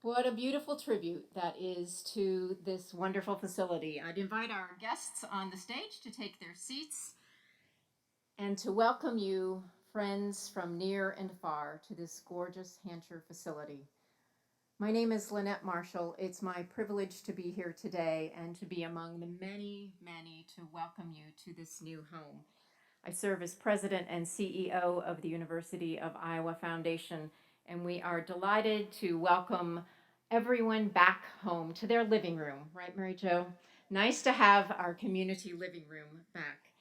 What a beautiful tribute that is to this wonderful facility. I'd invite our guests on the stage to take their seats and to welcome you, friends from near and far, to this gorgeous Hancher facility. My name is Lynette Marshall. It's my privilege to be here today and to be among the many, many to welcome you to this new home. I serve as president and CEO of the University of Iowa Foundation, and we are delighted to welcome everyone back home to their living room, right, Mary Jo? Nice to have our community living room back.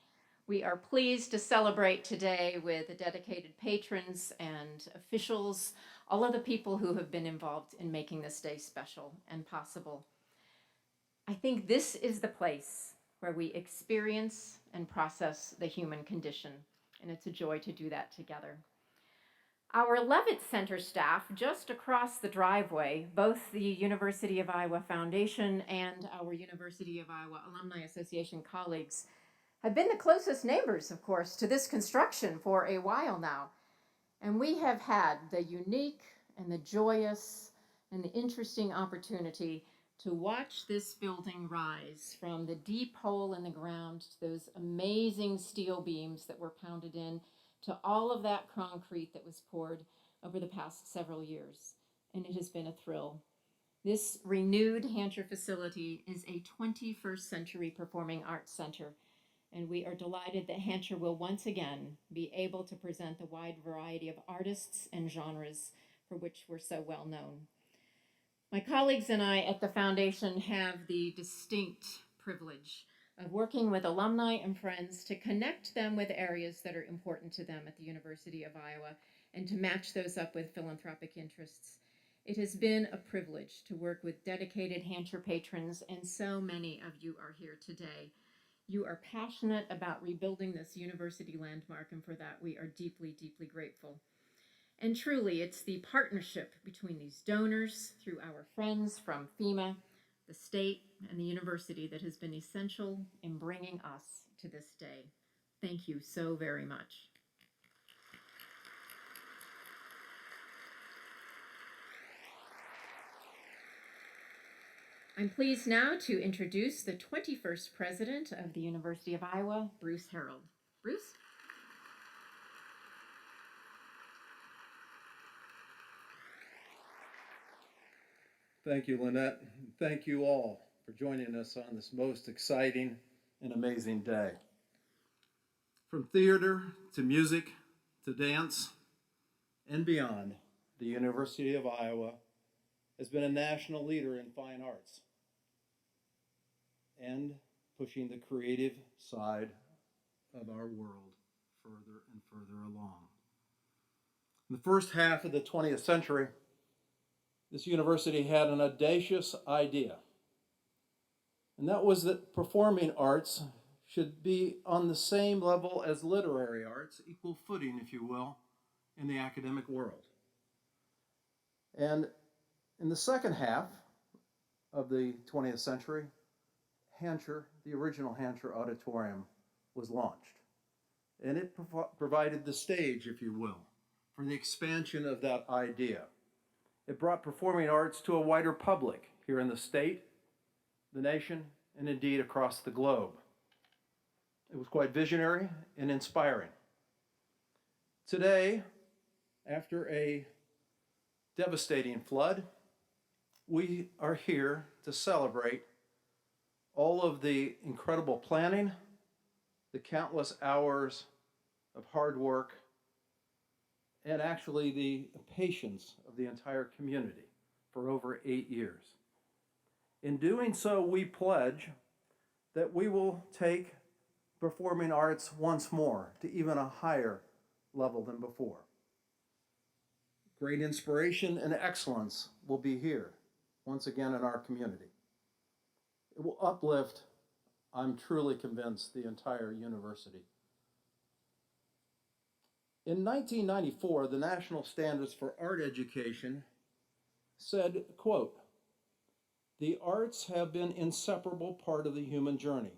We are pleased to celebrate today with the dedicated patrons and officials, all of the people who have been involved in making this day special and possible. I think this is the place where we experience and process the human condition, and it's a joy to do that together. Our Levitt Center staff, just across the driveway, both the University of Iowa Foundation and our University of Iowa Alumni Association colleagues, have been the closest neighbors, of course, to this construction for a while now. And we have had the unique and the joyous and the interesting opportunity to watch this building rise from the deep hole in the ground to those amazing steel beams that were pounded in to all of that concrete that was poured over the past several years. And it has been a thrill. This renewed Hancher facility is a 21st century performing arts center, and we are delighted that Hancher will once again be able to present the wide variety of artists and genres for which we're so well known. My colleagues and I at the Foundation have the distinct privilege of working with alumni and friends to connect them with areas that are important to them at the University of Iowa and to match those up with philanthropic interests. It has been a privilege to work with dedicated Hancher patrons, and so many of you are here today. You are passionate about rebuilding this university landmark, and for that we are deeply, deeply grateful. And truly, it's the partnership between these donors through our friends from FEMA, the state, and the university that has been essential in bringing us to this day. Thank you so very much. I'm pleased now to introduce the 21st president of the University of Iowa, Bruce Harold. Bruce? Thank you, Lynette. Thank you all for joining us on this most exciting and amazing day. From theater to music to dance and beyond, the University of Iowa has been a national leader in fine arts and pushing the creative side of our world further and further along. In the first half of the 20th century, this university had an audacious idea, and that was that performing arts should be on the same level as literary arts, equal footing, if you will, in the academic world. And in the second half of the 20th century, Hancher, the original Hancher Auditorium, was launched. And it provided the stage, if you will, for the expansion of that idea. It brought performing arts to a wider public here in the state, the nation, and indeed across the globe. It was quite visionary and inspiring. Today, after a devastating flood, we are here to celebrate all of the incredible planning, the countless hours of hard work, and actually the patience of the entire community for over 8 years. In doing so, we pledge that we will take performing arts once more to even a higher level than before. Great inspiration and excellence will be here once again in our community. It will uplift, I'm truly convinced, the entire university. In 1994, the National Standards for Art Education said, quote, "The arts have been an inseparable part of the human journey.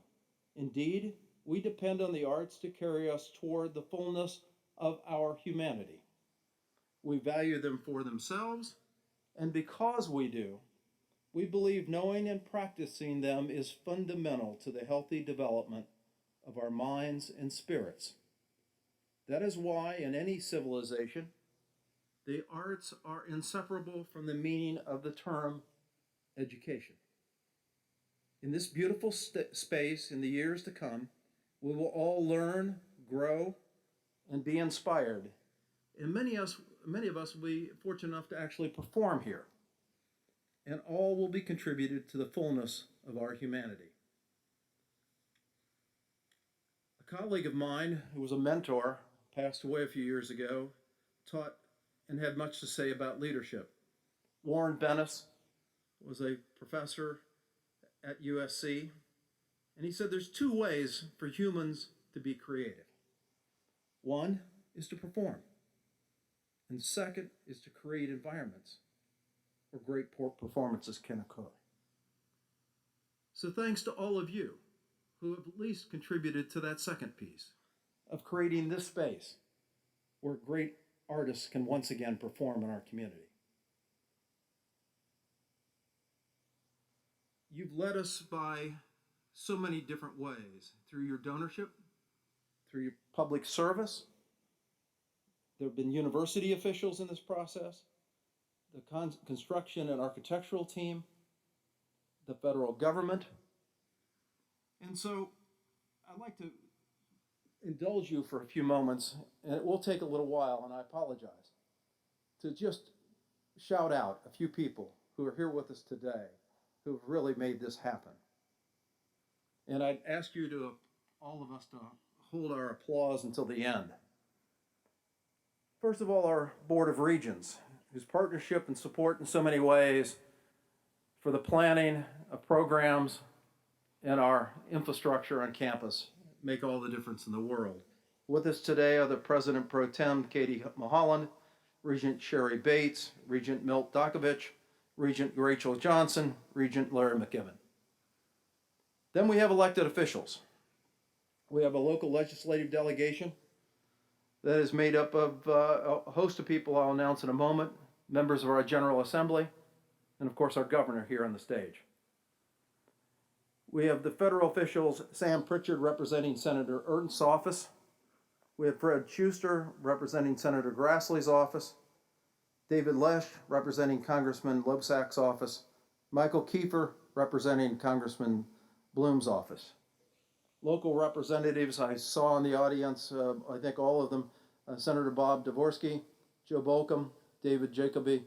Indeed, we depend on the arts to carry us toward the fullness of our humanity. We value them for themselves And because we do, we believe knowing and practicing them is fundamental to the healthy development of our minds and spirits. That is why, in any civilization, the arts are inseparable from the meaning of the term education. In this beautiful space, in the years to come, we will all learn, grow, and be inspired. And many of us will be fortunate enough to actually perform here. And all will be contributed to the fullness of our humanity. A colleague of mine who was a mentor, passed away a few years ago, taught and had much to say about leadership. Warren Bennis was a professor at USC, and he said there's two ways for humans to be creative. One is to perform, and second is to create environments where great performances can occur. So thanks to all of you who have at least contributed to that second piece of creating this space where great artists can once again perform in our community. You've led us by so many different ways, through your donorship, through your public service. There have been university officials in this process, the construction and architectural team, the federal government. And so I'd like to indulge you for a few moments, and it will take a little while, and I apologize, to just shout out a few people who are here with us today who have really made this happen. And I'd ask you to, all of us, to hold our applause until the end. First of all, our Board of Regents, whose partnership and support in so many ways for the planning of programs and our infrastructure on campus make all the difference in the world. With us today are the President Pro Tem, Katie Mulholland, Regent Sherry Bates, Regent Milt Dakovich, Regent Rachel Johnson, Regent Larry McKibben. Then we have elected officials. We have a local legislative delegation that is made up of a host of people I'll announce in a moment, members of our General Assembly, and of course our governor here on the stage. We have the federal officials, Sam Pritchard representing Senator Ernst's office. We have Fred Schuster representing Senator Grassley's office. David Lesh representing Congressman Lobsak's office. Michael Kiefer representing Congressman Bloom's office. Local representatives I saw in the audience, I think all of them, Senator Bob Dvorsky, Joe Bolcom, David Jacoby,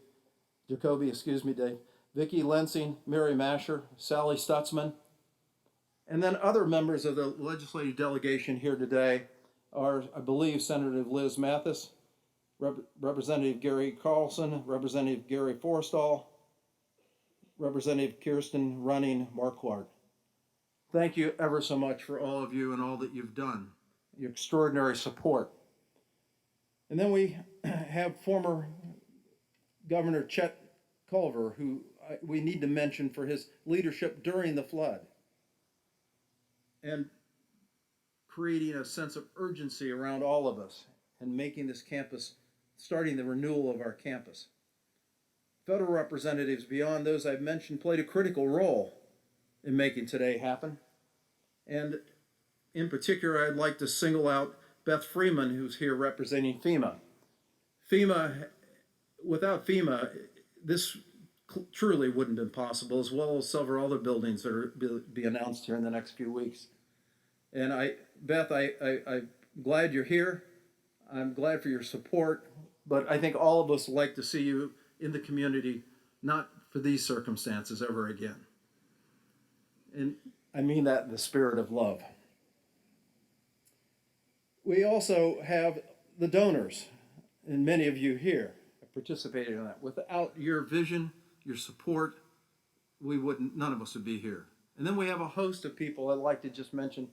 Dave, Vicki Lensing, Mary Masher, Sally Stutzman. And then other members of the legislative delegation here today are, I believe, Senator Liz Mathis, Representative Gary Carlson, Representative Gary Forstall, Representative Kirsten Running Marquardt. Thank you ever so much for all of you and all that you've done, your extraordinary support. And then we have former Governor Chet Culver, who we need to mention for his leadership during the flood and creating a sense of urgency around all of us and making this campus, starting the renewal of our campus. Federal representatives beyond those I've mentioned played a critical role in making today happen. And in particular, I'd like to single out Beth Freeman, who's here representing FEMA. Without FEMA, this truly wouldn't have been possible, as well as several other buildings that are be announced here in the next few weeks. And Beth, I'm glad you're here. I'm glad for your support, but I think all of us would like to see you in the community, not for these circumstances ever again. And I mean that in the spirit of love. We also have the donors, and many of you here have participated in that. Without your vision, your support, none of us would be here. And then we have a host of people I'd like to just mention.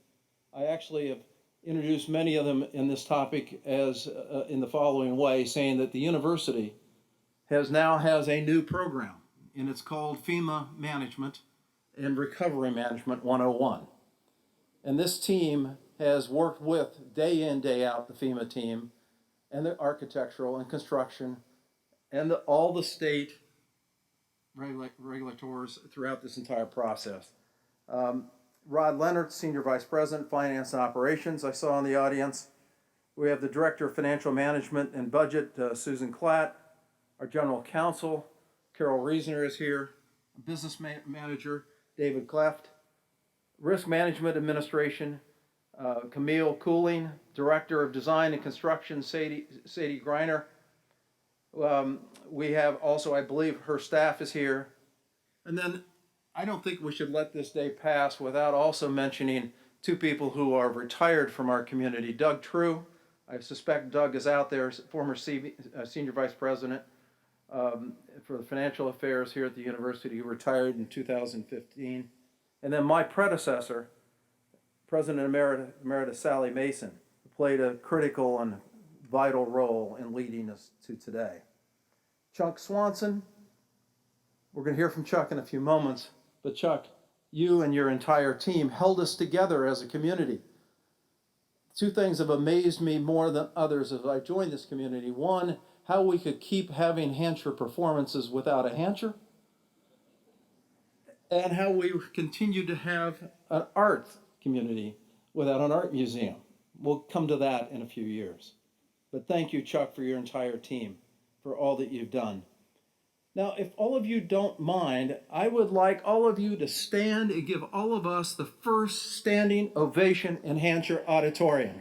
I actually have introduced many of them in this topic as in the following way, saying that the university now has a new program, and it's called FEMA Management and Recovery Management 101. And this team has worked with, day in, day out, the FEMA team and the architectural and construction and all the state regulators throughout this entire process. Rod Leonard, Senior Vice President, Finance and Operations, I saw in the audience. We have the Director of Financial Management and Budget, Susan Klatt. Our General Counsel, Carol Reasoner, is here. Business Manager, David Kleft. Risk Management Administration, Camille Cooling. Director of Design and Construction, Sadie Greiner. We have also, I believe, her staff is here. And then I don't think we should let this day pass without also mentioning two people who are retired from our community. Doug True, I suspect Doug is out there, former Senior Vice President for the Financial Affairs here at the university, who retired in 2015. And then my predecessor, President Emerita Sally Mason, who played a critical and vital role in leading us to today. Chuck Swanson, we're going to hear from Chuck in a few moments, but Chuck, you and your entire team held us together as a community. Two things have amazed me more than others as I joined this community. One, how we could keep having Hancher performances without a Hancher, and how we continue to have an art community without an art museum. We'll come to that in a few years. But thank you, Chuck, for your entire team, for all that you've done. Now, if all of you don't mind, I would like all of you to stand and give all of us the first standing ovation in Hancher Auditorium.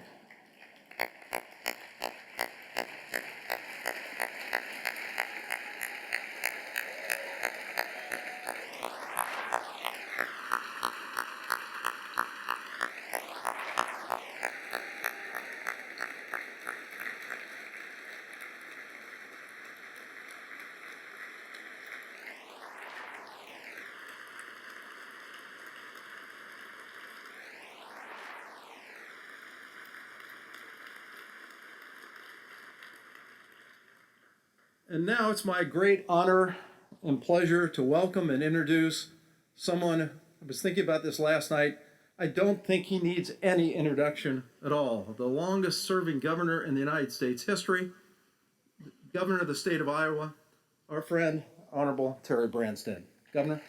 And now it's my great honor and pleasure to welcome and introduce someone. I was thinking about this last night. I don't think he needs any introduction at all. The longest serving governor in the United States history, Governor of the state of Iowa, our friend, Honorable Terry Branstad. Governor.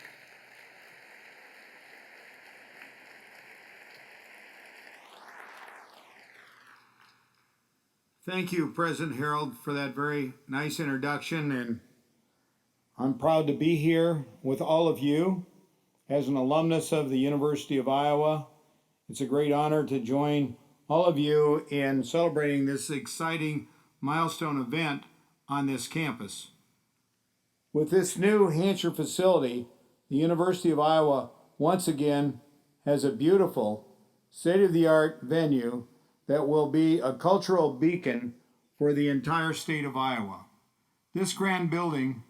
Thank you, President Harold, for that very nice introduction, and I'm proud to be here with all of you as an alumnus of the University of Iowa. It's a great honor to join all of you in celebrating this exciting milestone event on this campus. With this new Hancher facility, the University of Iowa once again has a beautiful, state-of-the-art venue that will be a cultural beacon for the entire state of Iowa. This grand building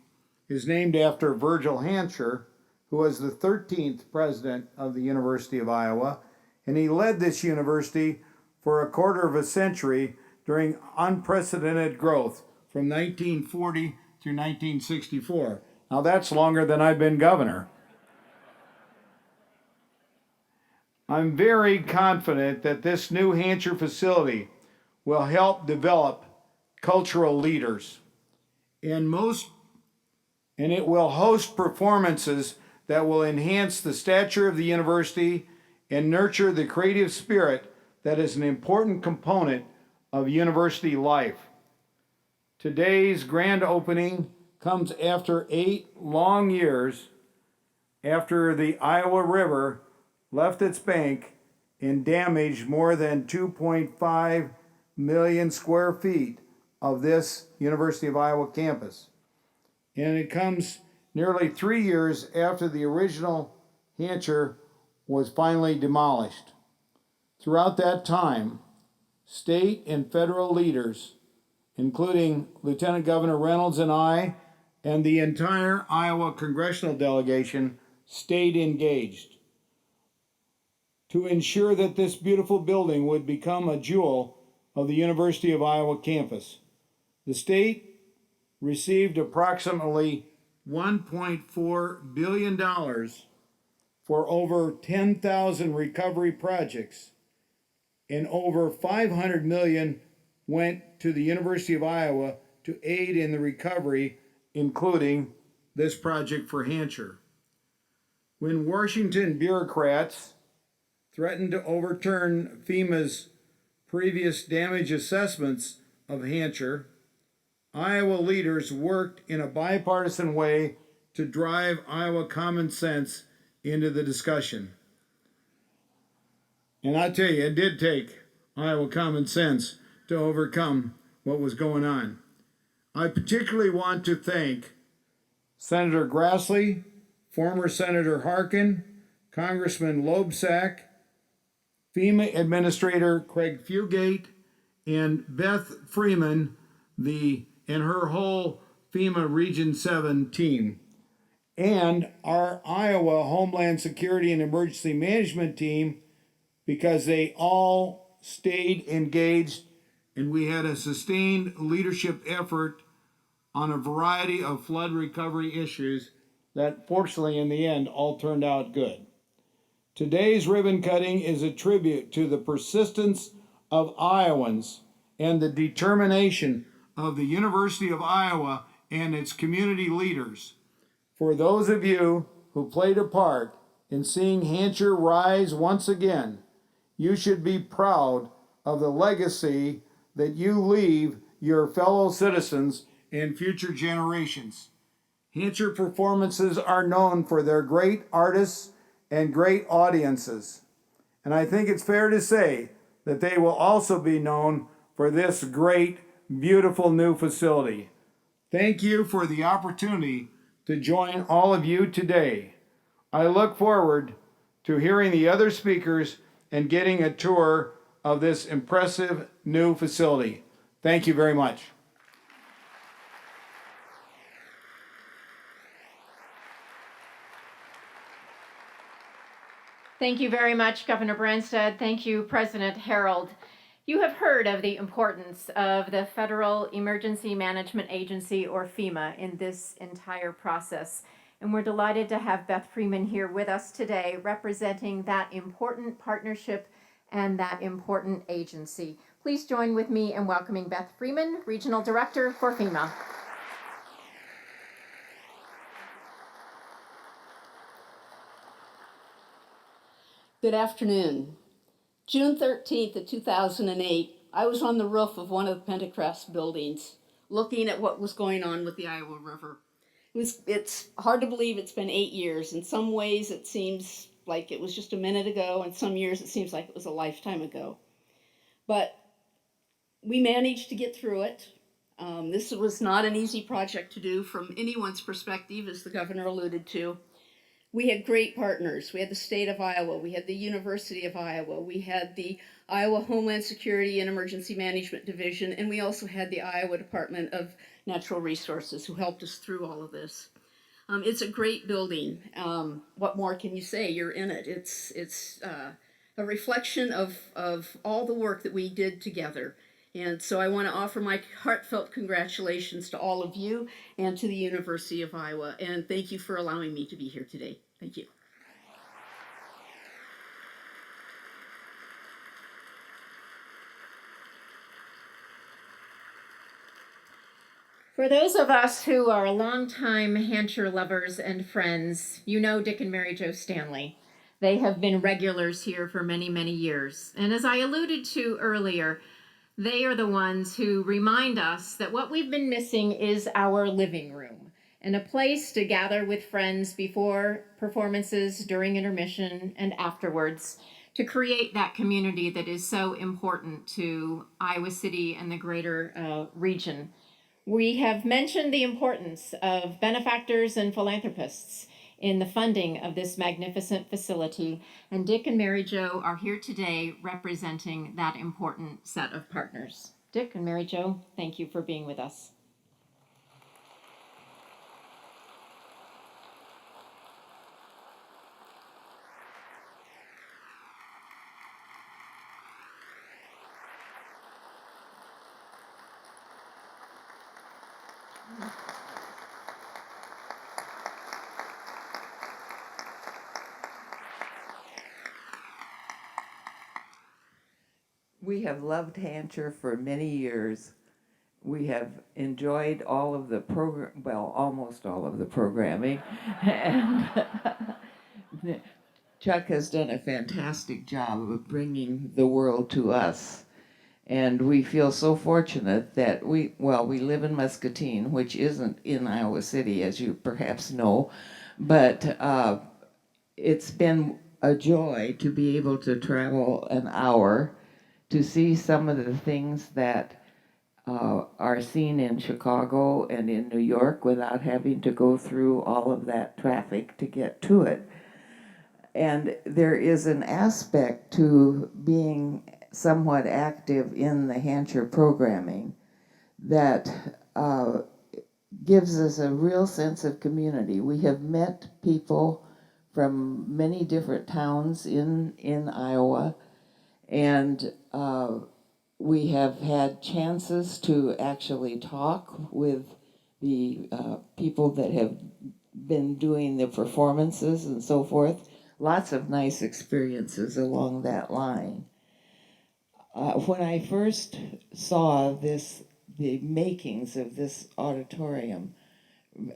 is named after Virgil Hancher, who was the 13th president of the University of Iowa, and he led this university for a quarter of a century during unprecedented growth from 1940 through 1964. Now that's longer than I've been governor. I'm very confident that this new Hancher facility will help develop cultural leaders, and it will host performances that will enhance the stature of the university and nurture the creative spirit that is an important component of university life. Today's grand opening comes after 8 long years after the Iowa River left its bank and damaged more than 2.5 million square feet of this University of Iowa campus. And it comes nearly 3 years after the original Hancher was finally demolished. Throughout that time, state and federal leaders, including Lieutenant Governor Reynolds and I, and the entire Iowa congressional delegation, stayed engaged to ensure that this beautiful building would become a jewel of the University of Iowa campus. The state received approximately $1.4 billion for over 10,000 recovery projects, and over $500 million went to the University of Iowa to aid in the recovery, including this project for Hancher. When Washington bureaucrats threatened to overturn FEMA's previous damage assessments of Hancher, Iowa leaders worked in a bipartisan way to drive Iowa common sense into the discussion. And I tell you, it did take Iowa common sense to overcome what was going on. I particularly want to thank Senator Grassley, former Senator Harkin, Congressman Loebsack, FEMA Administrator Craig Fugate, and Beth Freeman, and her whole FEMA Region 7 team, and our Iowa Homeland Security and Emergency Management team, because they all stayed engaged and we had a sustained leadership effort on a variety of flood recovery issues that fortunately in the end all turned out good. Today's ribbon cutting is a tribute to the persistence of Iowans and the determination of the University of Iowa and its community leaders. For those of you who played a part in seeing Hancher rise once again, you should be proud of the legacy that you leave your fellow citizens and future generations. Hancher performances are known for their great artists and great audiences. And I think it's fair to say that they will also be known for this great, beautiful new facility. Thank you for the opportunity to join all of you today. I look forward to hearing the other speakers and getting a tour of this impressive new facility. Thank you very much. Thank you very much, Governor Branstad. Thank you, President Harold. You have heard of the importance of the Federal Emergency Management Agency, or FEMA, in this entire process. And we're delighted to have Beth Freeman here with us today, representing that important partnership and that important agency. Please join with me in welcoming Beth Freeman, Regional Director for FEMA. Good afternoon. June 13th of 2008, I was on the roof of one of the Pentecrest buildings looking at what was going on with the Iowa River. It's hard to believe it's been 8 years. In some ways it seems like it was just a minute ago, and some years it seems like it was a lifetime ago. But we managed to get through it. This was not an easy project to do from anyone's perspective, as the governor alluded to. We had great partners. We had the state of Iowa, we had the University of Iowa, we had the Iowa Homeland Security and Emergency Management Division, and we also had the Iowa Department of Natural Resources who helped us through all of this. It's a great building. What more can you say? You're in it. It's a reflection of all the work that we did together. And so I want to offer my heartfelt congratulations to all of you and to the University of Iowa. And thank you for allowing me to be here today. Thank you. For those of us who are longtime Hancher lovers and friends, you know Dick and Mary Jo Stanley. They have been regulars here for many, many years. And as I alluded to earlier, they are the ones who remind us that what we've been missing is our living room and a place to gather with friends before performances, during intermission, and afterwards to create that community that is so important to Iowa City and the greater region. We have mentioned the importance of benefactors and philanthropists in the funding of this magnificent facility, and Dick and Mary Jo are here today representing that important set of partners. Dick and Mary Jo, thank you for being with us. We have loved Hancher for many years. we have enjoyed all of the well, almost all of the programming. And Chuck has done a fantastic job of bringing the world to us. And we feel so fortunate that we live in Muscatine, which isn't in Iowa City, as you perhaps know, but it's been a joy to be able to travel an hour to see some of the things that are seen in Chicago and in New York without having to go through all of that traffic to get to it. And there is an aspect to being somewhat active in the Hancher programming that gives us a real sense of community. We have met people from many different towns in Iowa, and we have had chances to actually talk with the people that have been doing the performances and so forth. Lots of nice experiences along that line. When I first saw the makings of this auditorium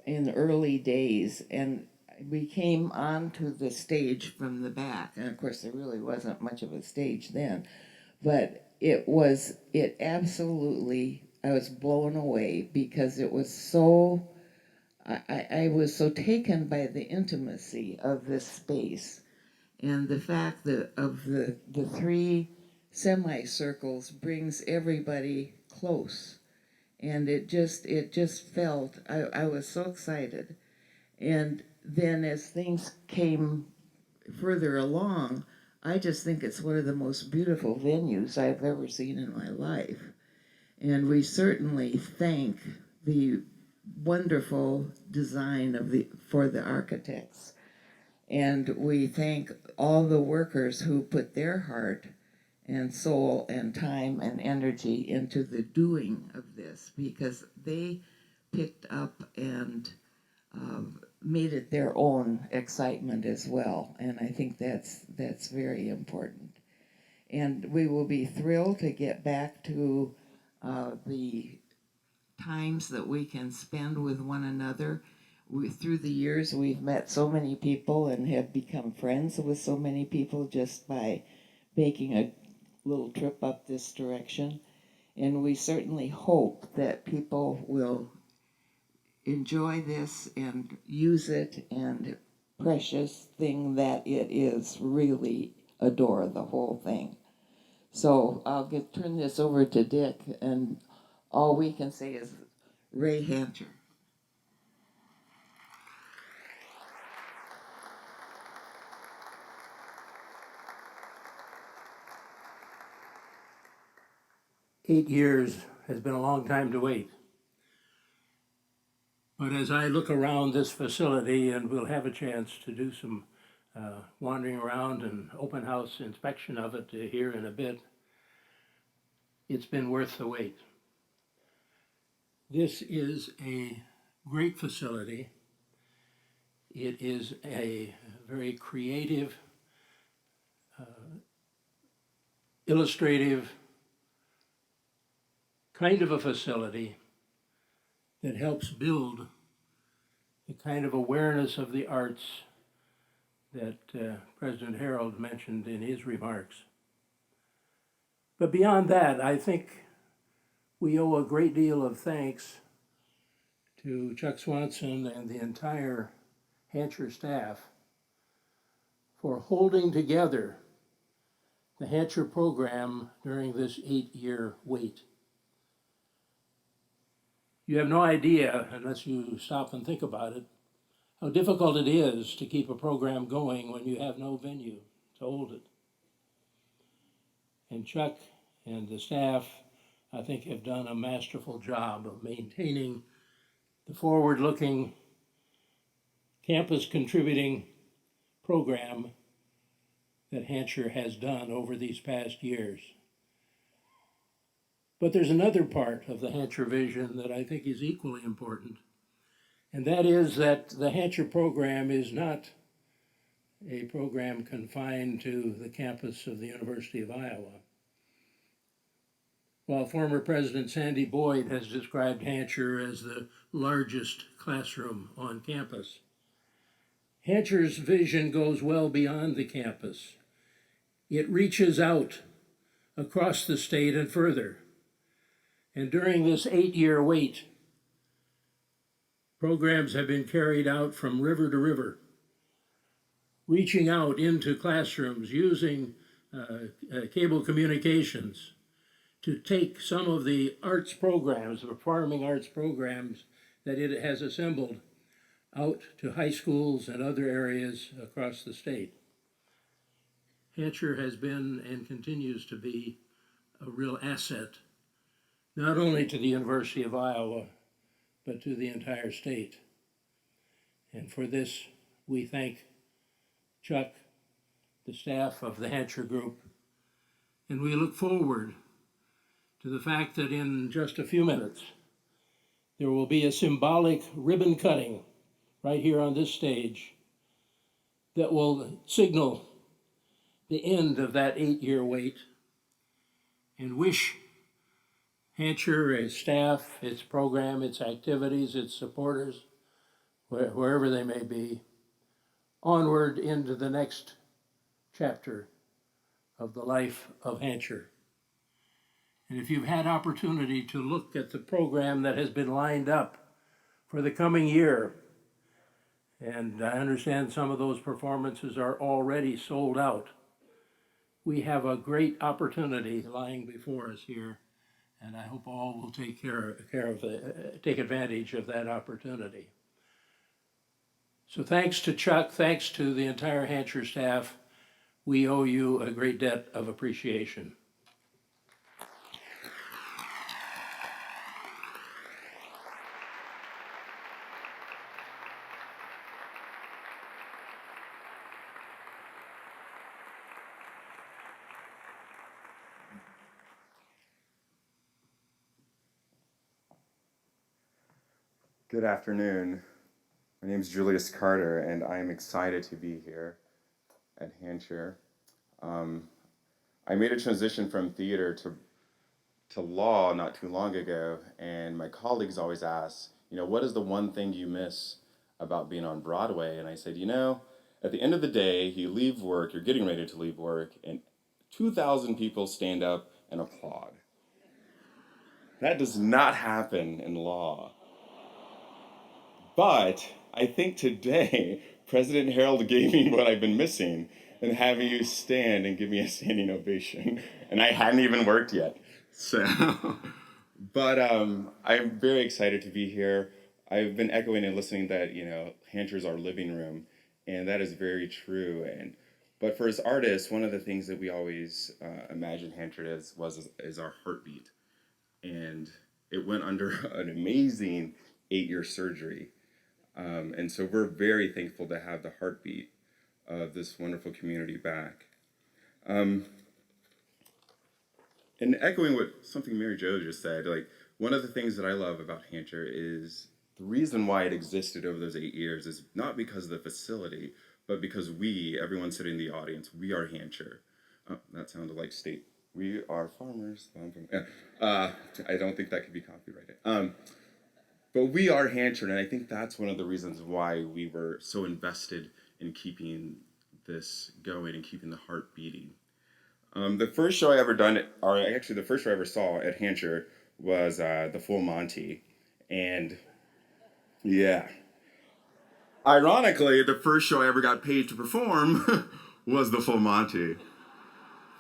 in the early days, and we came onto the stage from the back, and of course there really wasn't much of a stage then, but it absolutely, I was blown away because it was so, I was so taken by the intimacy of this space and the fact that of the three semicircles brings everybody close. And it just felt, I was so excited. And then as things came further along, I just think it's one of the most beautiful venues I've ever seen in my life. And we certainly thank the wonderful design for the architects. And we thank all the workers who put their heart and soul and time and energy into the doing of this, because they picked up and made it their own excitement as well. And I think that's very important. And we will be thrilled to get back to the times that we can spend with one another. Through the years, we've met so many people and have become friends with so many people just by making a little trip up this direction. And we certainly hope that people will enjoy this and use it, and precious thing that it is, really adore the whole thing. So I'll turn this over to Dick, and all we can say is Ray Hancher. Eight years has been a long time to wait. But as I look around this facility, and we'll have a chance to do some wandering around and open house inspection of it here in a bit, it's been worth the wait. This is a great facility. It is a very creative, illustrative kind of a facility that helps build the kind of awareness of the arts that President Harold mentioned in his remarks. But beyond that, I think we owe a great deal of thanks to Chuck Swanson and the entire Hancher staff for holding together the Hancher program during this 8-year wait. You have no idea, unless you stop and think about it, how difficult it is to keep a program going when you have no venue to hold it. And Chuck and the staff, I think, have done a masterful job of maintaining the forward-looking, campus-contributing program that Hancher has done over these past years. But there's another part of the Hancher vision that I think is equally important, and that is that the Hancher program is not a program confined to the campus of the University of Iowa. while former President Sandy Boyd has described Hancher as the largest classroom on campus. Hancher's vision goes well beyond the campus. It reaches out across the state and further. And during this 8-year wait, programs have been carried out from river to river, reaching out into classrooms using cable communications to take some of the arts programs, the performing arts programs that it has assembled out to high schools and other areas across the state. Hancher has been and continues to be a real asset, not only to the University of Iowa, but to the entire state. And for this, we thank Chuck, the staff of the Hancher Group, and we look forward to the fact that in just a few minutes, there will be a symbolic ribbon cutting right here on this stage that will signal the end of that 8-year wait and wish Hancher, its staff, its program, its activities, its supporters, wherever they may be, onward into the next chapter of the life of Hancher. And if you've had opportunity to look at the program that has been lined up for the coming year, and I understand some of those performances are already sold out, we have a great opportunity lying before us here, and I hope all will take take advantage of that opportunity. So thanks to Chuck, thanks to the entire Hancher staff, we owe you a great debt of appreciation. Good afternoon. My name is Julius Carter, and I am excited to be here at Hancher. I made a transition from theater to law not too long ago, and my colleagues always ask, what is the one thing you miss about being on Broadway? And I said, at the end of the day, you leave work, you're getting ready to leave work, and 2,000 people stand up and applaud. That does not happen in law. But I think today, President Harold gave me what I've been missing in having you stand and give me a standing ovation. And I hadn't even worked yet. But I'm very excited to be here. I've been echoing and listening that, Hancher's our living room, and that is very true. But for as artists, one of the things that we always imagined Hancher is our heartbeat. And it went under an amazing 8-year surgery. And so we're very thankful to have the heartbeat of this wonderful community back. And echoing something Mary Jo just said, one of the things that I love about Hancher is the reason why it existed over those 8 years is not because of the facility, but because everyone sitting in the audience, we are Hancher. Oh, that sounded like state. We are farmers. I don't think that could be copyrighted. But we are Hancher, and I think that's one of the reasons why we were so invested in keeping this going and keeping the heart beating. The first show I ever the first show I ever saw at Hancher was The Full Monty. And yeah, ironically, the first show I ever got paid to perform was The Full Monty.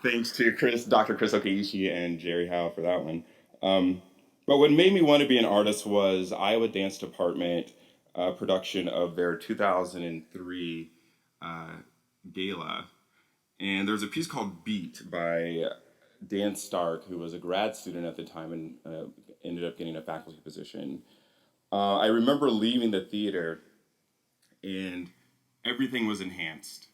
Thanks to Dr. Chris Okeishi and Jerry Howe for that one. But what made me want to be an artist was Iowa Dance Department production of their 2003 gala. And there was a piece called Beat by Dan Stark, who was a grad student at the time and ended up getting a faculty position. I remember leaving the theater and everything was enhanced.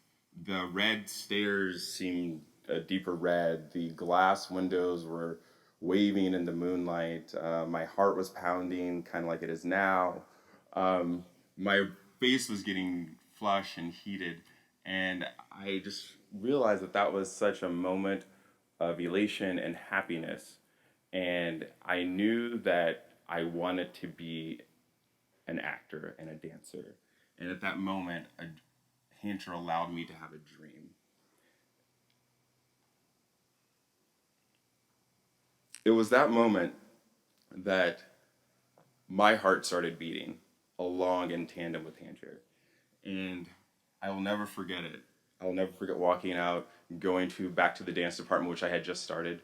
The red stairs seemed a deeper red. The glass windows were waving in the moonlight. My heart was pounding, kind of like it is now. My face was getting flushed and heated, and I just realized that was such a moment of elation and happiness. And I knew that I wanted to be an actor and a dancer. And at that moment, Hancher allowed me to have a dream. It was that moment that my heart started beating along in tandem with Hancher. And I will never forget it. I will never forget walking out, going back to the dance department, which I had just started.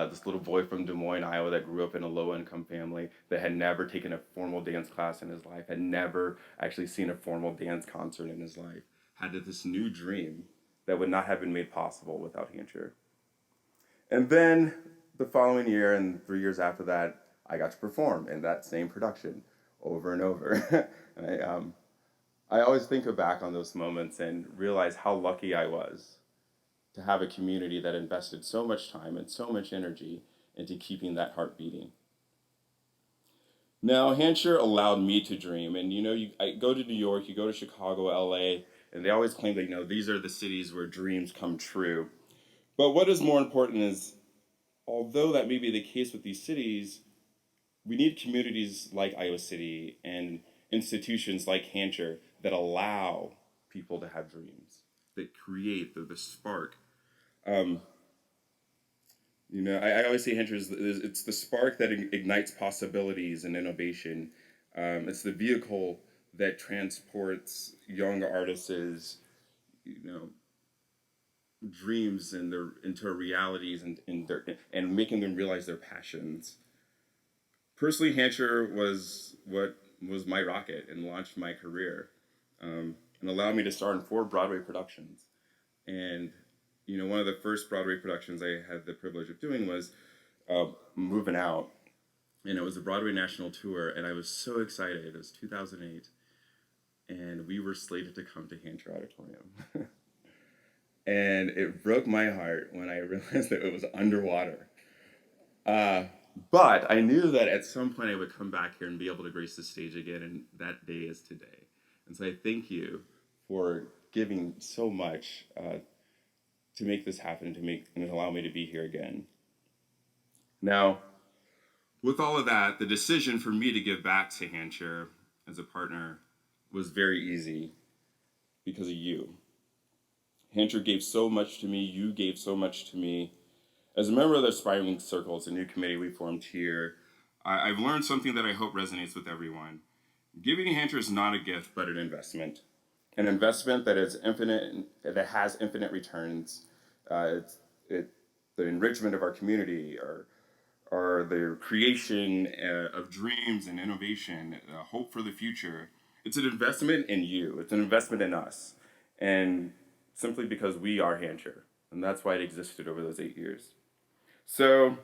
This little boy from Des Moines, Iowa, that grew up in a low-income family, that had never taken a formal dance class in his life, had never actually seen a formal dance concert in his life, had this new dream that would not have been made possible without Hancher. And then the following year and 3 years after that, I got to perform in that same production over and over. And I always think back on those moments and realize how lucky I was to have a community that invested so much time and so much energy into keeping that heart beating. Now, Hancher allowed me to dream, and I go to New York, you go to Chicago, LA, and they always claim that these are the cities where dreams come true. But what is more important is, although that may be the case with these cities, we need communities like Iowa City and institutions like Hancher that allow people to have dreams, that create the spark. I always say Hancher it's the spark that ignites possibilities and innovation. It's the vehicle that transports young artists' dreams and into realities and making them realize their passions. Personally, Hancher was what was my rocket and launched my career, and allowed me to star in 4 Broadway productions. And one of the first Broadway productions I had the privilege of doing was Moving Out, and it was a Broadway national tour, and I was so excited. It was 2008, and we were slated to come to Hancher Auditorium. And it broke my heart when I realized that it was underwater. But I knew that at some point I would come back here and be able to grace the stage again, and that day is today. And so I thank you for giving so much to make this happen, and allow me to be here again. Now, with all of that, the decision for me to give back to Hancher as a partner was very easy because of you. Hancher gave so much to me, you gave so much to me. As a member of the Aspiring Circles, a new committee we formed here, I've learned something that I hope resonates with everyone. Giving to Hancher is not a gift, but an investment. An investment that is infinite, that has infinite returns. The enrichment of our community, or the creation of dreams and innovation, hope for the future. It's an investment in you. It's an investment in us. And simply because we are Hancher. And that's why it existed over those 8 years. So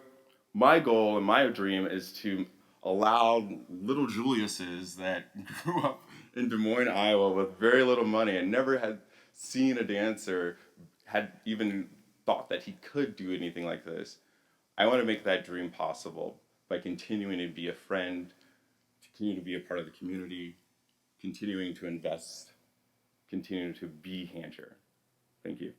my goal and my dream is to allow little Juliuses that grew up in Des Moines, Iowa with very little money and never had seen a dancer, had even thought that he could do anything like this. I want to make that dream possible by continuing to be a friend, continuing to be a part of the community, continuing to invest, continuing to be Hancher. Thank you.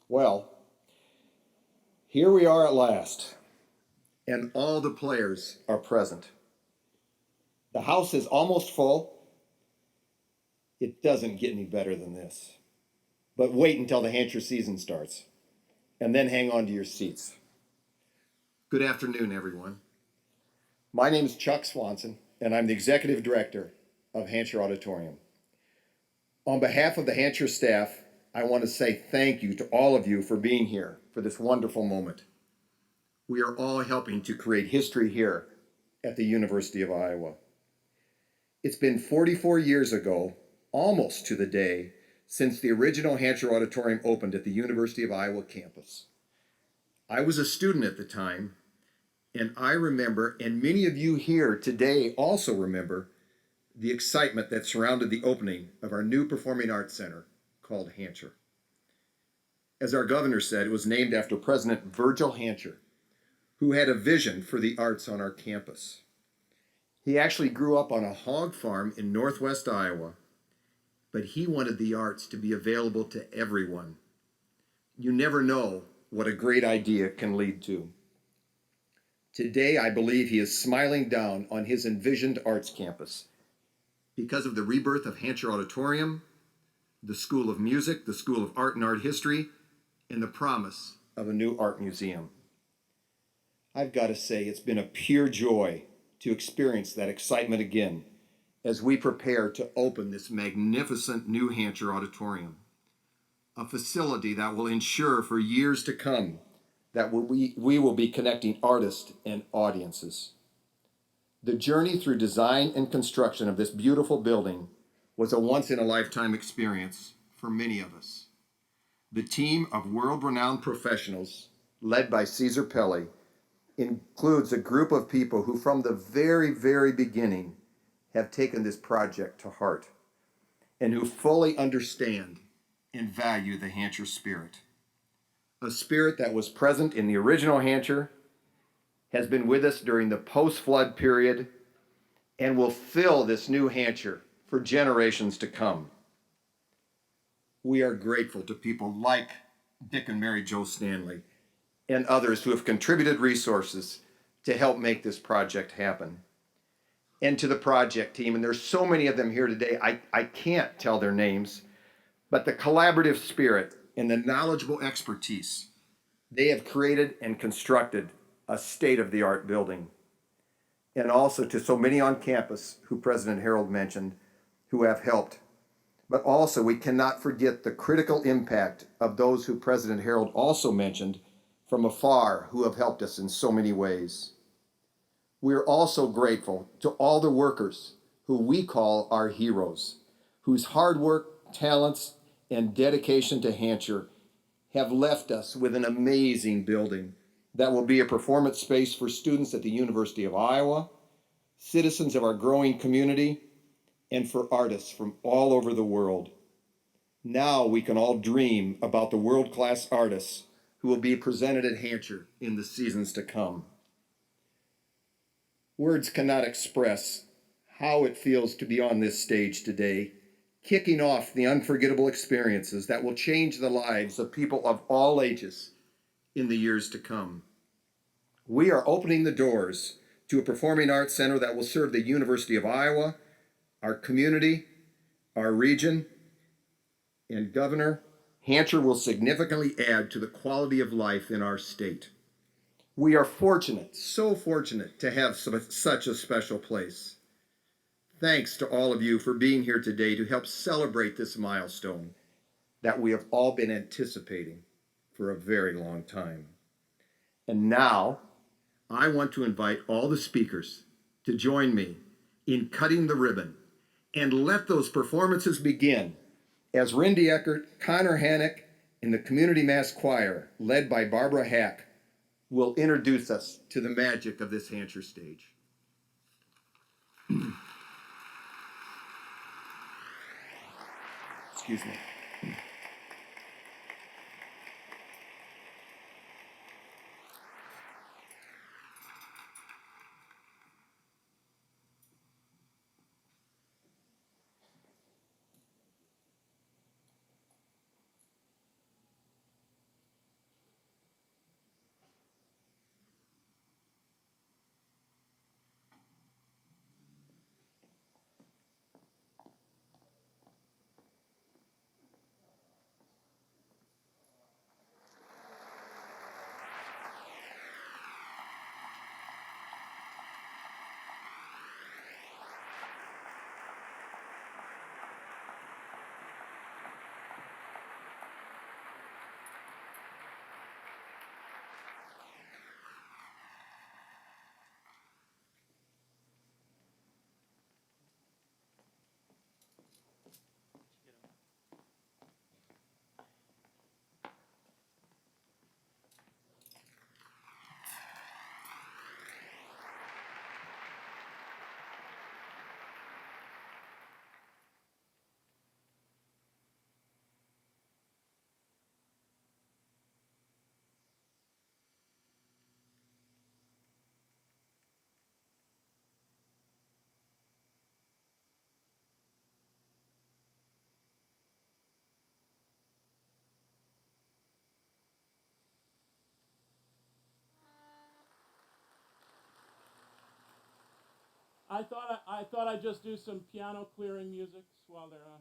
Well, here we are at last, and all the players are present. The house is almost full. It doesn't get any better than this. But wait until the Hancher season starts, and then hang on to your seats. Good afternoon, everyone. My name is Chuck Swanson, and I'm the Executive Director of Hancher Auditorium. On behalf of the Hancher staff, I want to say thank you to all of you for being here for this wonderful moment. We are all helping to create history here at the University of Iowa. It's been 44 years ago, almost to the day, since the original Hancher Auditorium opened at the University of Iowa campus. I was a student at the time, and I remember, and many of you here today also remember, the excitement that surrounded the opening of our new Performing Arts Center called Hancher. As our governor said, it was named after President Virgil Hancher, who had a vision for the arts on our campus. He actually grew up on a hog farm in northwest Iowa, but he wanted the arts to be available to everyone. You never know what a great idea can lead to. Today, I believe he is smiling down on his envisioned arts campus because of the rebirth of Hancher Auditorium, the School of Music, the School of Art and Art History, and the promise of a new art museum. I've got to say, it's been a pure joy to experience that excitement again as we prepare to open this magnificent new Hancher Auditorium, a facility that will ensure for years to come that we will be connecting artists and audiences. The journey through design and construction of this beautiful building was a once-in-a-lifetime experience for many of us. The team of world-renowned professionals, led by Cesar Pelli, includes a group of people who from the very, very beginning have taken this project to heart and who fully understand and value the Hancher spirit. A spirit that was present in the original Hancher, has been with us during the post-flood period, and will fill this new Hancher for generations to come. We are grateful to people like Dick and Mary Jo Stanley and others who have contributed resources to help make this project happen. And to the project team, and there's so many of them here today, I can't tell their names, but the collaborative spirit and the knowledgeable expertise they have created and constructed a state-of-the-art building. And also to so many on campus who President Harold mentioned who have helped. But also we cannot forget the critical impact of those who President Harold also mentioned from afar who have helped us in so many ways. We are also grateful to all the workers who we call our heroes, whose hard work, talents, and dedication to Hancher have left us with an amazing building that will be a performance space for students at the University of Iowa, citizens of our growing community, and for artists from all over the world. Now we can all dream about the world-class artists who will be presented at Hancher in the seasons to come. Words cannot express how it feels to be on this stage today, kicking off the unforgettable experiences that will change the lives of people of all ages in the years to come. We are opening the doors to a performing arts center that will serve the University of Iowa, our community, our region, and Governor, Hancher will significantly add to the quality of life in our state. We are fortunate, so fortunate to have such a special place. Thanks to all of you for being here today to help celebrate this milestone that we have all been anticipating for a very long time. And now, I want to invite all the speakers to join me in cutting the ribbon and let those performances begin as Rindy Eckert, Connor Hannock, and the Community Mass Choir, led by Barbara Hack, will introduce us to the magic of this Hancher stage. Excuse me. I thought I'd just do some piano clearing music while they're on.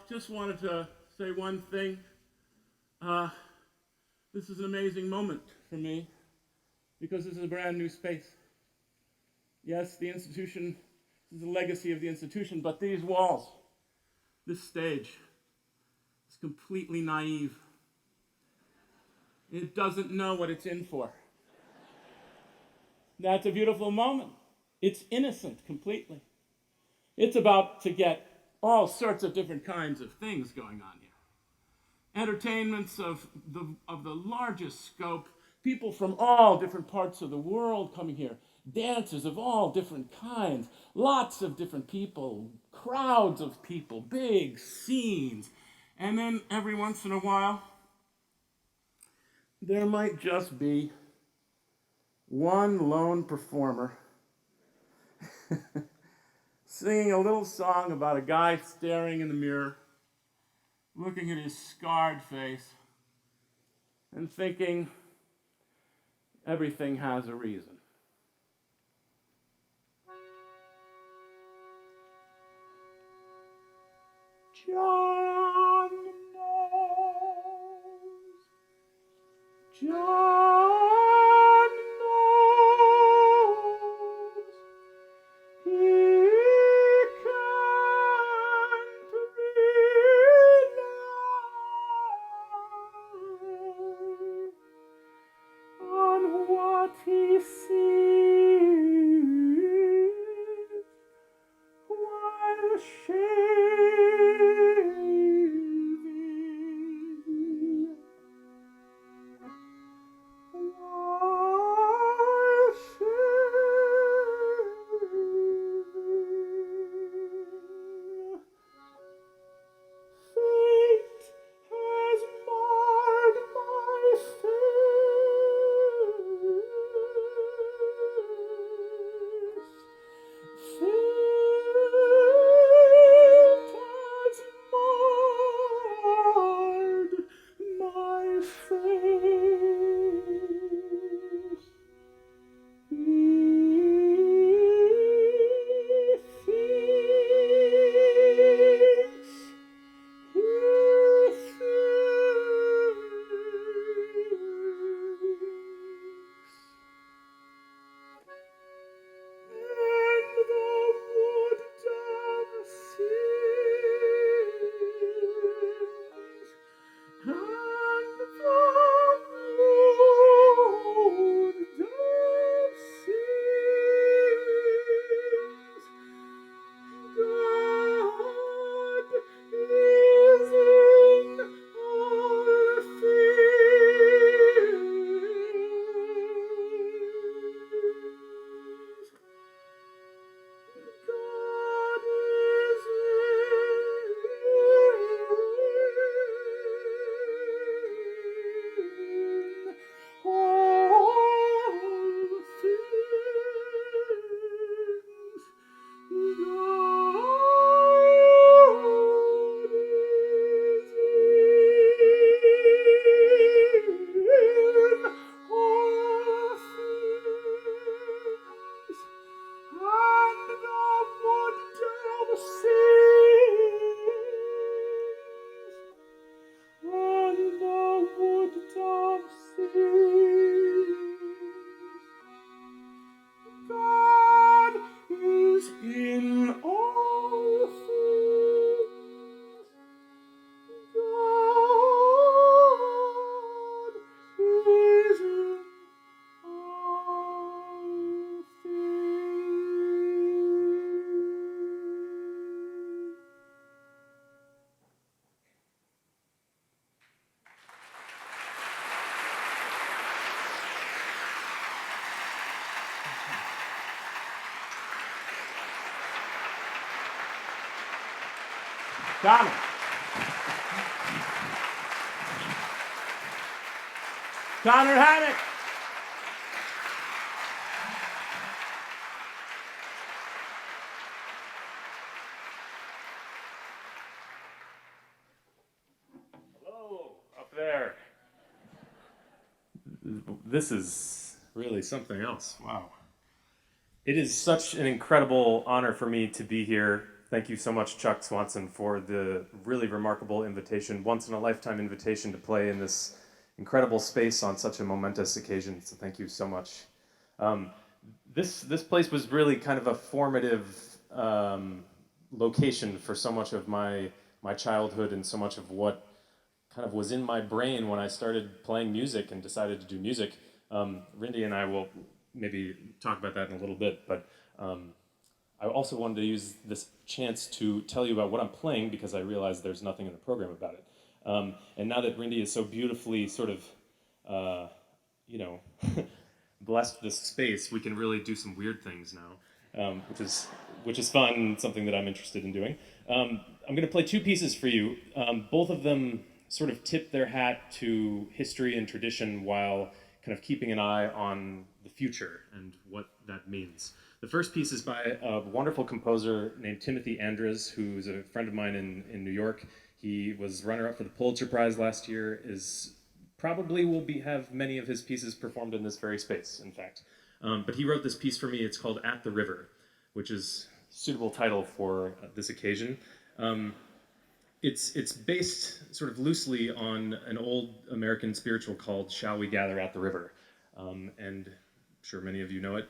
Just wanted to say one thing. This is an amazing moment for me because this is a brand new space. Yes, the institution, this is a legacy of the institution, but these walls, this stage, is completely naive. It doesn't know what it's in for. That's a beautiful moment. It's innocent completely. It's about to get all sorts of different kinds of things going on here. Entertainments of the largest scope, people from all different parts of the world coming here, dancers of all different kinds, lots of different people, crowds of people, big scenes. And then every once in a while, there might just be one lone performer singing a little song about a guy staring in the mirror, looking at his scarred face, and thinking everything has a reason. John knows. John knows. He can't rely on what he sees while shades Connor. Connor Haddock. Hello, up there. This is really something else. Wow. It is such an incredible honor for me to be here. Thank you so much, Chuck Swanson, for the really remarkable invitation, once in a lifetime invitation to play in this incredible space on such a momentous occasion. So thank you so much. This place was really kind of a formative location for so much of my childhood and so much of what kind of was in my brain when I started playing music and decided to do music. Rindy and I will maybe talk about that in a little bit, but I also wanted to use this chance to tell you about what I'm playing because I realized there's nothing in the program about it. And now that Rindy is so beautifully sort of, blessed this space, we can really do some weird things now, which is fun and something that I'm interested in doing. I'm going to play two pieces for you. Both of them sort of tip their hat to history and tradition while kind of keeping an eye on the future and what that means. The first piece is by a wonderful composer named Timothy Andres, who's a friend of mine in New York. He was runner-up for the Pulitzer Prize last year, probably will have many of his pieces performed in this very space, in fact. But he wrote this piece for me. It's called At the River, which is a suitable title for this occasion. It's based sort of loosely on an old American spiritual called Shall We Gather at the River? And I'm sure many of you know it.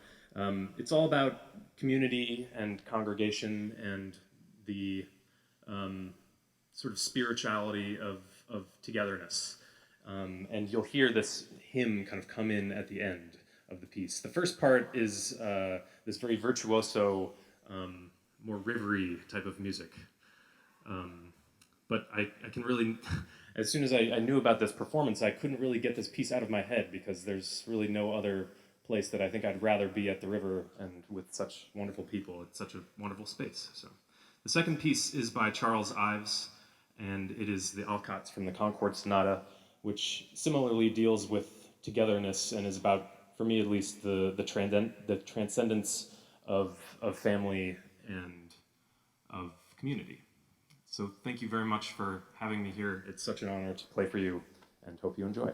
It's all about community and congregation and the sort of spirituality of togetherness. And you'll hear this hymn kind of come in at the end of the piece. The first part is this very virtuoso, more rivery type of music. But I can really, as soon as I knew about this performance, I couldn't really get this piece out of my head because there's really no other place that I think I'd rather be at the river and with such wonderful people. It's such a wonderful space. So the second piece is by Charles Ives, and it is the Alcatz from the Concord Sonata, which similarly deals with togetherness and is about, for me at least, the transcendence of family and of community. So thank you very much for having me here. It's such an honor to play for you, and hope you enjoy.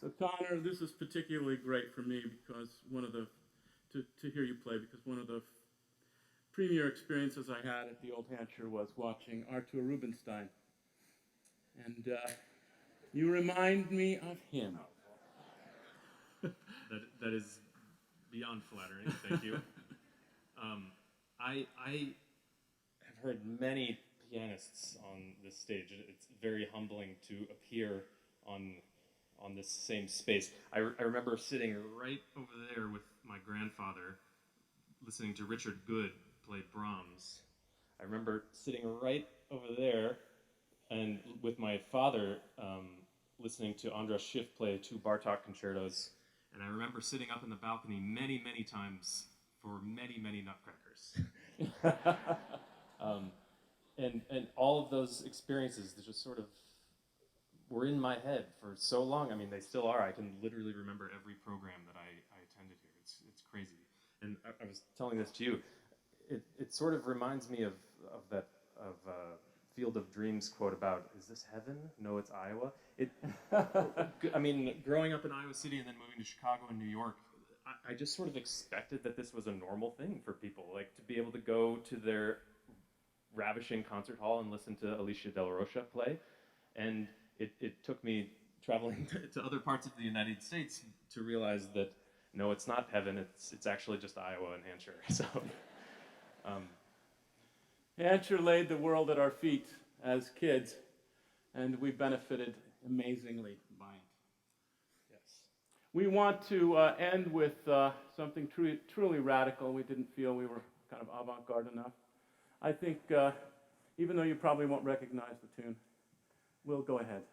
So Connor, this is particularly great for me because to hear you play, because one of the premier experiences I had at the Old Hampshire was watching Artur Rubinstein. And you remind me of him. That is beyond flattering. Thank you. I have heard many pianists on this stage. It's very humbling to appear on this same space. I remember sitting right over there with my grandfather listening to Richard Good play Brahms. I remember sitting right over there and with my father listening to Andras Schiff play 2 Bartok concertos. And I remember sitting up in the balcony many, many times for many, many nutcrackers. And all of those experiences that just sort of were in my head for so long. I mean, they still are. I can literally remember every program that I attended here. It's crazy. And I was telling this to you. It sort of reminds me of that Field of Dreams quote about, is this heaven? No, it's Iowa. I mean, growing up in Iowa City and then moving to Chicago and New York, I just sort of expected that this was a normal thing for people, like to be able to go to their ravishing concert hall and listen to Alicia Del Rocha play. And it took me traveling to other parts of the United States to realize that, no, it's not heaven, it's actually just Iowa and Hampshire. So, Hampshire laid the world at our feet as kids, and we benefited amazingly by it. yes. We want to end with something truly radical. We didn't feel we were kind of avant-garde enough. I think, even though you probably won't recognize the tune, we'll go ahead.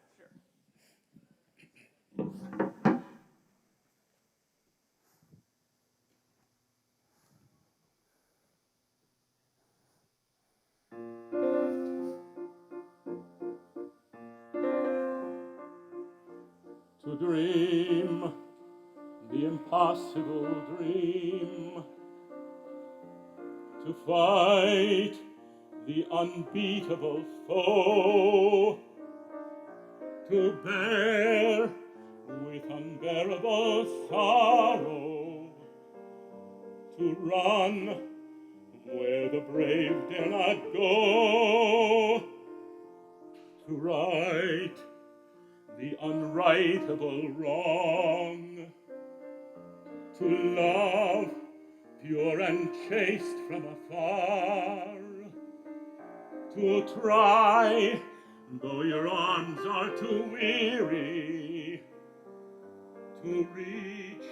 To dream the impossible dream, to fight the unbeatable foe, to bear with unbearable sorrow, to run where the brave dare not go, to right the unrightable wrong, to love pure and chaste from afar, to try, though your arms are too weary, to reach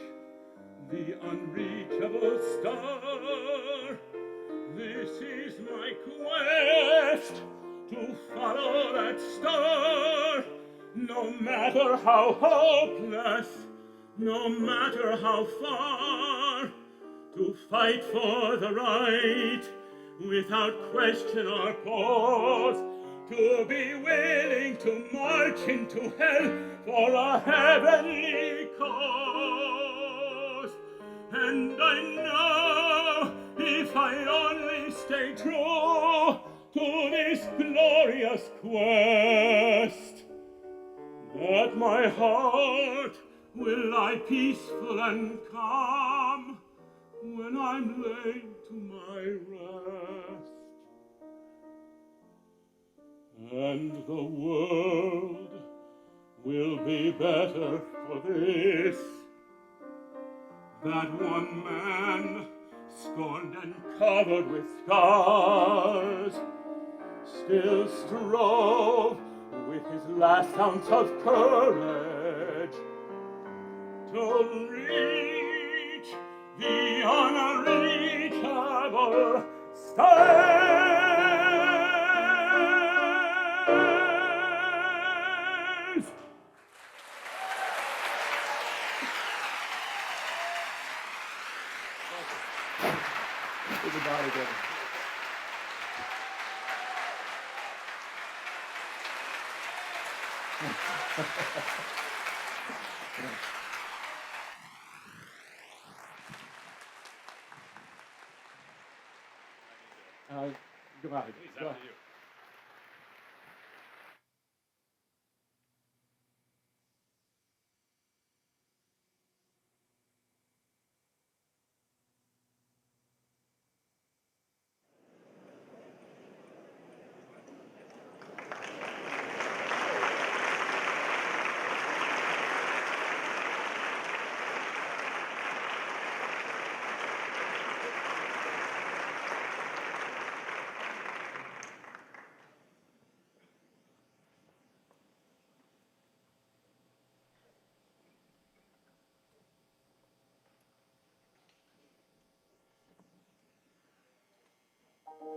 the unreachable star. This is my quest, to follow that star, no matter how hopeless, no matter how far, to fight for the right without question or pause, to be willing to march into hell for a heavenly cause. And I know if I only stay true to this glorious quest, that my heart will lie peaceful and calm when I'm laid to my rest. And the world will be better for this, that one man, scorned and covered with scars, still strove with his last ounce of courage to reach the unreachable stars. Everybody go. Goodbye. Please, after you. Make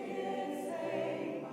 it sing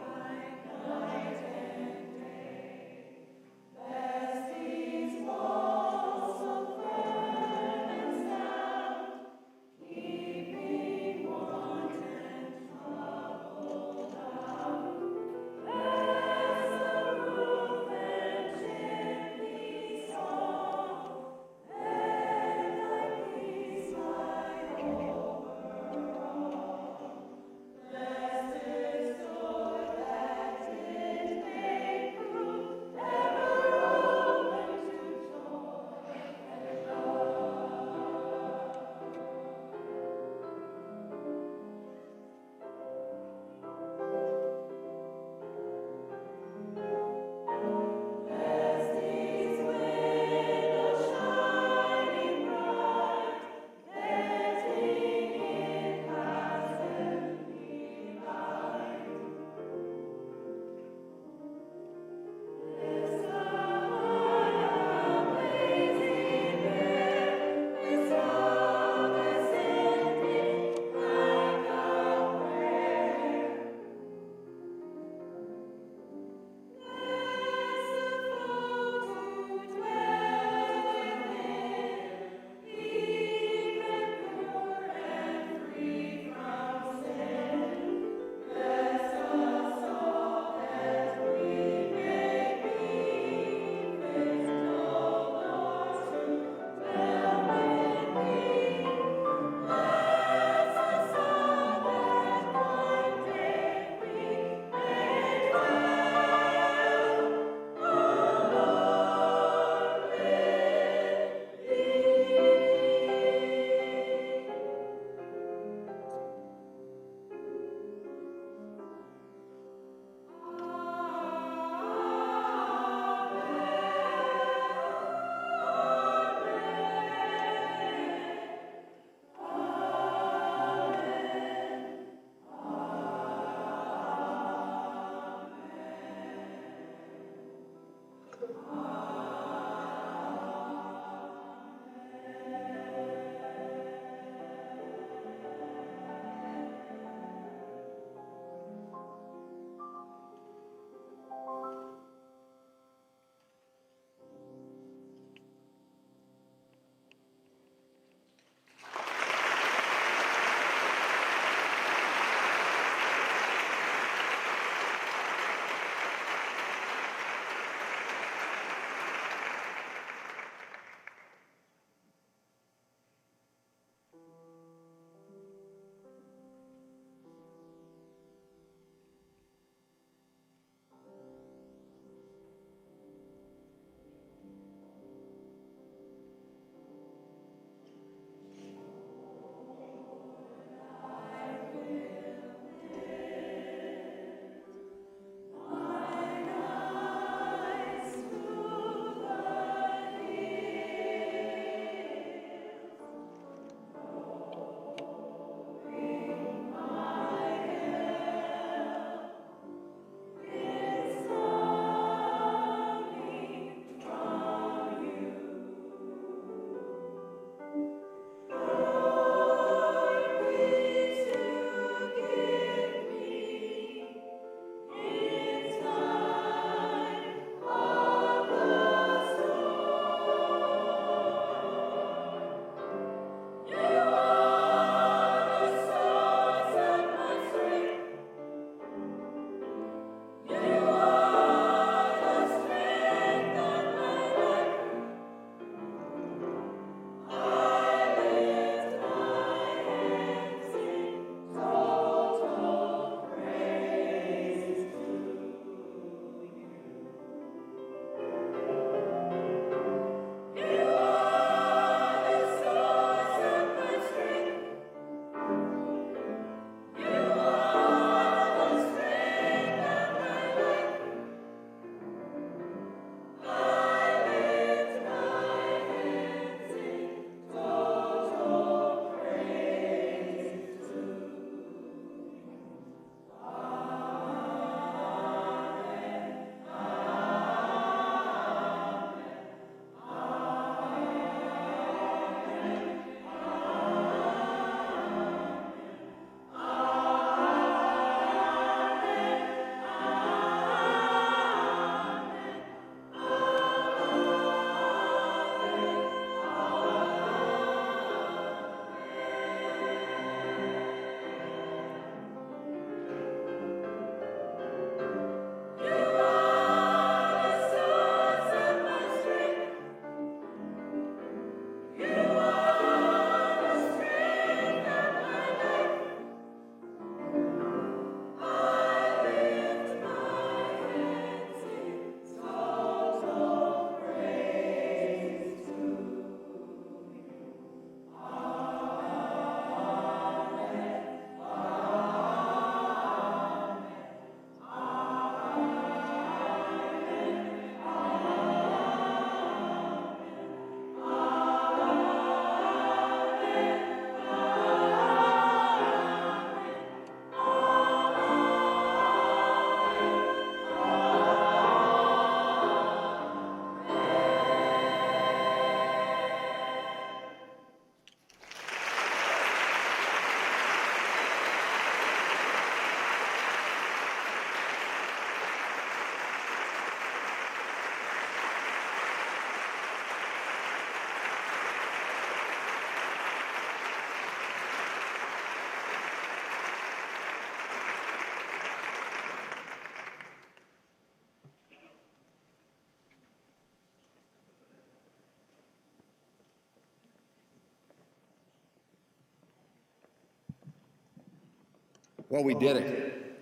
Well, we did it.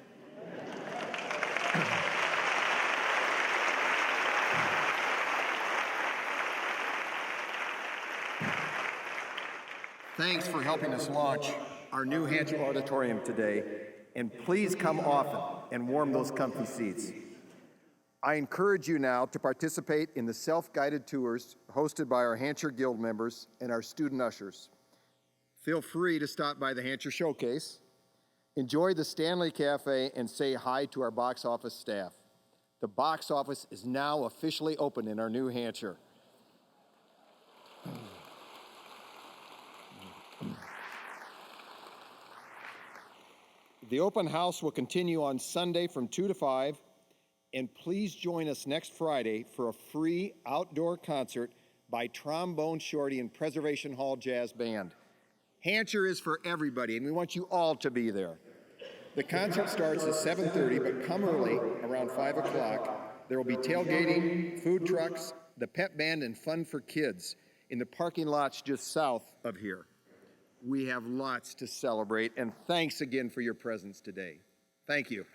Thanks for helping us launch our New Hampshire Auditorium today, and please come often and warm those comfy seats. I encourage you now to participate in the self-guided tours hosted by our Hampshire Guild members and our student ushers. Feel free to stop by the Hampshire Showcase, enjoy the Stanley Cafe, and say hi to our box office staff. The box office is now officially open in our New Hampshire. The open house will continue on Sunday from 2 to 5, and please join us next Friday for a free outdoor concert by Trombone Shorty and Preservation Hall Jazz Band. Hampshire is for everybody, and we want you all to be there. The concert starts at 7:30, but come early, around 5 o'clock. There will be tailgating, food trucks, the pep band, and fun for kids in the parking lots just south of here. We have lots to celebrate, and thanks again for your presence today. Thank you.